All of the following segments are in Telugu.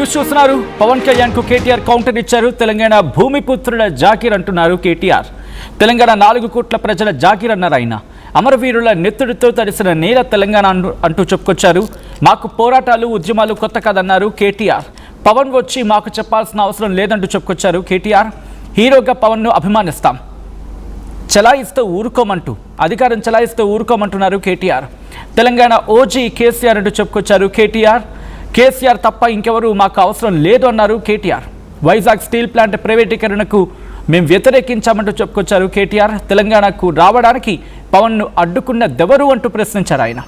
న్యూస్ చూస్తున్నారు. పవన్ కళ్యాణ్ కు కేటీఆర్ కౌంటర్ ఇచ్చారు. తెలంగాణ భూమిపుత్రుల జాకీర్ అంటున్నారు కేటీఆర్. తెలంగాణ 4 కోట్ల ప్రజల జాకీర్ అన్నారు ఆయన. అమరవీరుల నెత్తుడితో తడిసిన నేల తెలంగాణ అంటూ చెప్పుకొచ్చారు. మాకు పోరాటాలు ఉద్యమాలు కొత్త కాదన్నారు కేటీఆర్. పవన్ వచ్చి మాకు చెప్పాల్సిన అవసరం లేదంటూ చెప్పుకొచ్చారు కేటీఆర్. హీరోగా పవన్ను అభిమానిస్తాం, చలాయిస్తూ ఊరుకోమంటూ అధికారం చలాయిస్తూ ఊరుకోమంటున్నారు కేటీఆర్. తెలంగాణ ఓజీ కేసీఆర్ అంటూ చెప్పుకొచ్చారు కేటీఆర్. కేసీఆర్ తప్ప ఇంకెవరు మాకు అవసరం లేదు అన్నారు కేటీఆర్. వైజాగ్ స్టీల్ ప్లాంట్ ప్రైవేటీకరణకు మేము వ్యతిరేకించామంటూ చెప్పుకొచ్చారు కేటీఆర్. తెలంగాణకు రావడానికి పవన్ను అడ్డుకున్నదెవరు అంటూ ప్రశ్నించారు ఆయన.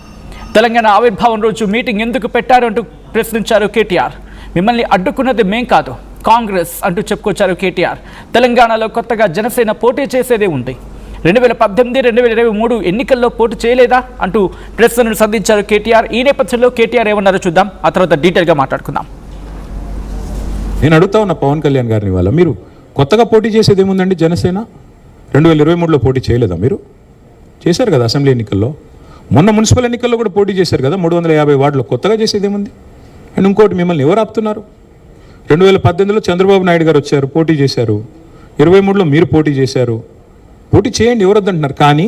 తెలంగాణ ఆవిర్భావం రోజు మీటింగ్ ఎందుకు పెట్టారు అంటూ ప్రశ్నించారు కేటీఆర్. మిమ్మల్ని అడ్డుకున్నది మేం కాదు, కాంగ్రెస్ అంటూ చెప్పుకొచ్చారు కేటీఆర్. తెలంగాణలో కొత్తగా జనసేన పోటీ చేసేదే ఉంది. 2018, 2023 ఎన్నికల్లో పోటీ చేయలేదా అంటూ ప్రశ్నలు సంధించారు కేటీఆర్. ఈ నేపథ్యంలో కేటీఆర్ ఏమన్నారో చూద్దాం, ఆ తర్వాత డీటెయిల్గా మాట్లాడుకుందాం. నేను అడుగుతా ఉన్న పవన్ కళ్యాణ్ గారిని, వాళ్ళ మీరు కొత్తగా పోటీ చేసేది ఏముందండి? జనసేన 2023లో పోటీ చేయలేదా? మీరు చేశారు కదా అసెంబ్లీ ఎన్నికల్లో, మొన్న మున్సిపల్ ఎన్నికల్లో కూడా పోటీ చేశారు కదా 350 వార్డులో. కొత్తగా చేసేది ఏముంది? అండ్ ఇంకోటి, మిమ్మల్ని ఎవరు ఆపుతున్నారు? 2018లో చంద్రబాబు నాయుడు గారు వచ్చారు, పోటీ చేశారు. 23లో మీరు పోటీ చేశారు. పోటీ చేయండి, ఎవరు వద్దంటున్నారు. కానీ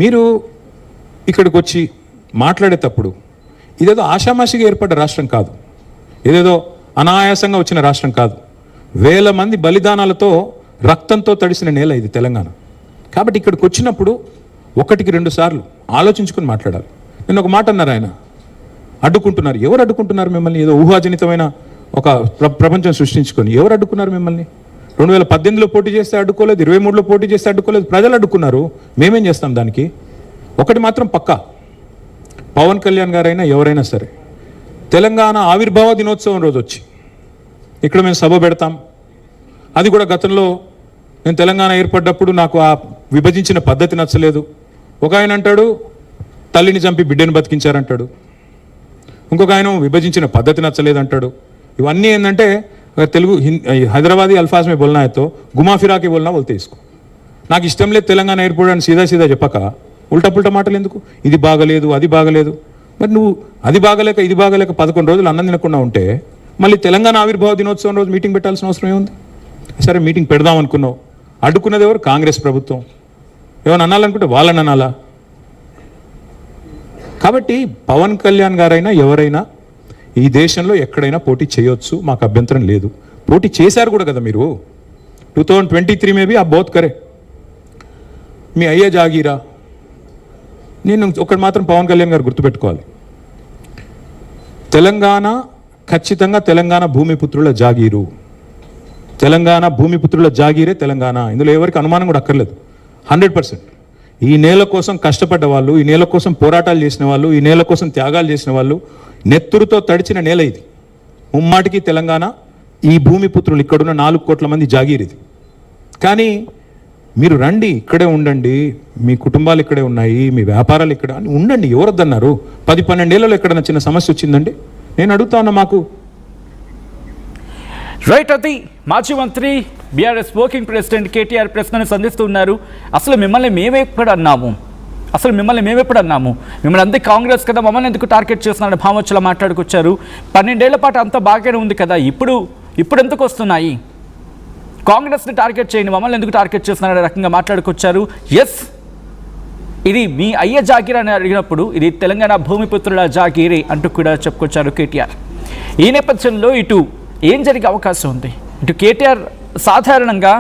మీరు ఇక్కడికి వచ్చి మాట్లాడేటప్పుడు ఇదేదో ఆషామాషిగా ఏర్పడ్డ రాష్ట్రం కాదు, ఇదేదో అనాయాసంగా వచ్చిన రాష్ట్రం కాదు. వేల మంది బలిదానాలతో రక్తంతో తడిసిన నేల ఇది తెలంగాణ. కాబట్టి ఇక్కడికి వచ్చినప్పుడు 1కి 2 సార్లు ఆలోచించుకొని మాట్లాడాలి. నేను ఒక మాట అన్నారు ఆయన, అడ్డుకుంటున్నారు. ఎవరు అడ్డుకుంటున్నారు మిమ్మల్ని? ఏదో ఊహాజనితమైన ఒక ప్రపంచం సృష్టించుకొని ఎవరు అడ్డుకున్నారు మిమ్మల్ని? 2018లో పోటీ చేస్తే అడ్డుకోలేదు, 23లో పోటీ చేస్తే అడ్డుకోలేదు, ప్రజలు అడ్డుకున్నారు. మేమేం చేస్తాం దానికి? ఒకటి మాత్రం పక్కా, పవన్ కళ్యాణ్ గారైనా ఎవరైనా సరే తెలంగాణ ఆవిర్భావ దినోత్సవం రోజు వచ్చి ఇక్కడ మేము సభ పెడతాం. అది కూడా గతంలో నేను తెలంగాణ ఏర్పడ్డప్పుడు నాకు ఆ విభజించిన పద్ధతి నచ్చలేదు. ఒక ఆయన అంటాడు తల్లిని చంపి బిడ్డను బతికించారంటాడు, ఇంకొక ఆయన విభజించిన పద్ధతి నచ్చలేదు అంటాడు. ఇవన్నీ ఏంటంటే తెలుగు హైదరాబాదీ అల్ఫాజ్ మే బోల్నా అయితే గుమా ఫిరాకి బోల్నా బోల్తే ఇసుకో. నాకు ఇష్టం లేదు తెలంగాణ ఏర్పడని సీదా సీదా చెప్పక ఉల్టా పుల్టా మాటలు ఎందుకు? ఇది బాగలేదు, అది బాగలేదు. మరి నువ్వు అది బాగలేక ఇది బాగలేక 11 రోజులు అన్నం తినకుండా ఉంటే మళ్ళీ తెలంగాణ ఆవిర్భావ దినోత్సవం రోజు మీటింగ్ పెట్టాల్సిన అవసరం ఏముంది? సరే మీటింగ్ పెడదాం అనుకున్నావు, అడ్డుకున్నది ఎవరు? కాంగ్రెస్ ప్రభుత్వం. ఏమైనా అనాలనుకుంటే వాళ్ళని అనాలా? కాబట్టి పవన్ కళ్యాణ్ గారైనా ఎవరైనా ఈ దేశంలో ఎక్కడైనా పోటీ చేయొచ్చు, మాకు అభ్యంతరం లేదు. పోటీ చేశారు కూడా కదా మీరు. 2023 మేబీ ఆ బోత్ కరే మీ అయ్యే జాగీరా. నేను ఒకటి మాత్రం పవన్ కళ్యాణ్ గారు గుర్తుపెట్టుకోవాలి, తెలంగాణ ఖచ్చితంగా తెలంగాణ భూమిపుత్రుల జాగీరు. తెలంగాణ భూమిపుత్రుల జాగీరే తెలంగాణ. ఇందులో ఎవరికి అనుమానం కూడా అక్కర్లేదు. 100% ఈ నేల కోసం కష్టపడ్డ వాళ్ళు, ఈ నేల కోసం పోరాటాలు చేసిన వాళ్ళు, ఈ నేల కోసం త్యాగాలు చేసిన వాళ్ళు, నెత్తురుతో తడిచిన నేల ఇది. ముమ్మాటికి తెలంగాణ ఈ భూమిపుత్రులు ఇక్కడున్న 4 కోట్ల మంది జాగీర్ ఇది. కానీ మీరు రండి, ఇక్కడే ఉండండి, మీ కుటుంబాలు ఇక్కడే ఉన్నాయి, మీ వ్యాపారాలు ఇక్కడ ఉండండి, ఎవరొద్దన్నారు? 10-12 ఏళ్లలో ఎక్కడైనా చిన్న సమస్య వచ్చిందండి? నేను అడుగుతా ఉన్నా. మాకు రైట్, అది మాజీ మంత్రి బీఆర్ఎస్ వర్కింగ్ ప్రెసిడెంట్ కేటీఆర్ ప్రశ్నను సంధిస్తున్నారు. అసలు మిమ్మల్ని మేమెప్పుడు అన్నాము? మిమ్మల్ని అంతే కాంగ్రెస్ కదా, మమ్మల్ని ఎందుకు టార్గెట్ చేస్తున్నారని భావోచ్చలా మాట్లాడుకొచ్చారు. 12 ఏళ్ల పాటు అంతా బాగానే ఉంది కదా, ఇప్పుడు ఎందుకు వస్తున్నాయి? కాంగ్రెస్ని టార్గెట్ చేయండి, మమ్మల్ని ఎందుకు టార్గెట్ చేస్తున్నారనే రకంగా మాట్లాడుకొచ్చారు. ఎస్, ఇది మీ అయ్య జాగీర్ అని అడిగినప్పుడు ఇది తెలంగాణ భూమిపుత్రుల జాగీరే అంటూ కూడా చెప్పుకొచ్చారు కేటీఆర్. ఈ నేపథ్యంలో ఇటు ఏం జరిగే అవకాశం ఉంది? ఇటు కేటీఆర్ సాధారణంగా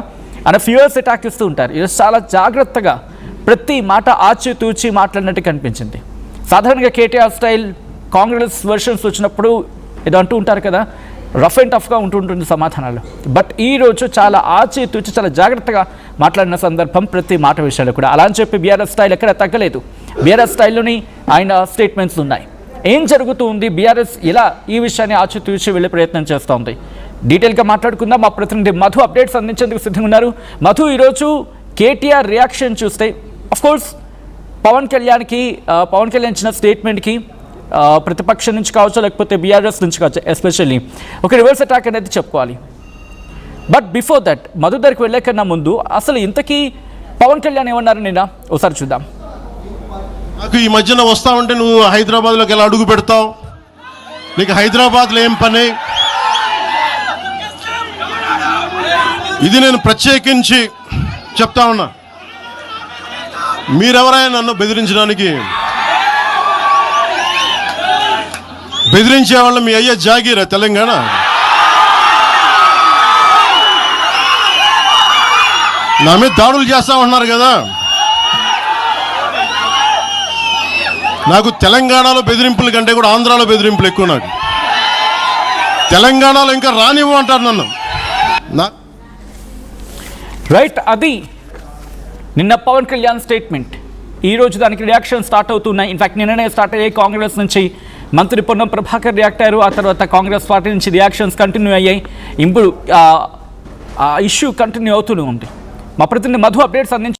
ఆయన ఫ్యూయర్స్ అటాక్ ఇస్తూ ఉంటారు. ఇది చాలా జాగ్రత్తగా ప్రతి మాట ఆచితూచి మాట్లాడినట్టు కనిపించింది. సాధారణంగా కేటీఆర్ స్టైల్ కాంగ్రెస్ వర్షన్స్ వచ్చినప్పుడు ఏదో అంటూ ఉంటారు కదా, రఫ్ అండ్ టఫ్గా ఉంటుంటుంది సమాధానాలు. బట్ ఈరోజు చాలా ఆచితూచి చాలా జాగ్రత్తగా మాట్లాడిన సందర్భం ప్రతి మాట విషయాలు కూడా. అలా అని చెప్పి బీఆర్ఎస్ స్టైల్ ఎక్కడ తగ్గలేదు. బీఆర్ఎస్ స్టైల్లోని ఆయన స్టేట్మెంట్స్ ఉన్నాయి. ఏం జరుగుతుంది, బీఆర్ఎస్ ఇలా ఈ విషయాన్ని ఆచితూచి వెళ్ళే ప్రయత్నం చేస్తోంది. డీటెయిల్గా మాట్లాడుకుందాం. మా ప్రతినిధి మధు అప్డేట్స్ అందించేందుకు సిద్ధంగా ఉన్నారు. మధు, ఈరోజు కేటీఆర్ రియాక్షన్ చూస్తే అఫ్కోర్స్ పవన్ కళ్యాణ్ ఇచ్చిన స్టేట్మెంట్కి ప్రతిపక్షం నుంచి కావచ్చు, లేకపోతే బీఆర్ఎస్ నుంచి కావచ్చు, ఎస్పెషల్లీ ఒక రివర్స్ అటాక్ అనేది చెప్పుకోవాలి. బట్ బిఫోర్ దట్, మధు దగ్గరికి వెళ్ళే కన్నా ముందు అసలు ఇంతకీ పవన్ కళ్యాణ్ ఏమన్నారు నిన్న ఒకసారి చూద్దాం. నాకు ఈ మధ్యన వస్తా ఉంటే నువ్వు హైదరాబాద్లోకి ఎలా అడుగు పెడతావు? నీకు హైదరాబాద్లో ఏం పని? ఇది నేను ప్రత్యేకించి చెప్తా ఉన్నా. మీరెవరైనా నన్ను బెదిరించే వాళ్ళు మీ అయ్యే జాగీరా తెలంగాణ? నా మీద దాడులు చేస్తా ఉన్నారు కదా. నాకు తెలంగాణలో బెదిరింపుల కంటే కూడా ఆంధ్రాలో బెదిరింపులు ఎక్కువ. నాకు తెలంగాణలో ఇంకా రానివ్వు అంటారు నన్ను. రైట్, అది నిన్న పవన్ కళ్యాణ్ స్టేట్మెంట్. ఈరోజు దానికి రియాక్షన్ స్టార్ట్ అవుతున్నాయి. ఇన్ఫాక్ట్ నిన్ననే స్టార్ట్ అయ్యాయి. కాంగ్రెస్ నుంచి మంత్రి పొన్నం ప్రభాకర్ రియాక్ట్ అయ్యారు. ఆ తర్వాత కాంగ్రెస్ పార్టీ నుంచి రియాక్షన్స్ కంటిన్యూ అయ్యాయి. ఇప్పుడు ఇష్యూ కంటిన్యూ అవుతూనే ఉంది. మా ప్రతినిధి మధు అప్డేట్స్ అందించారు.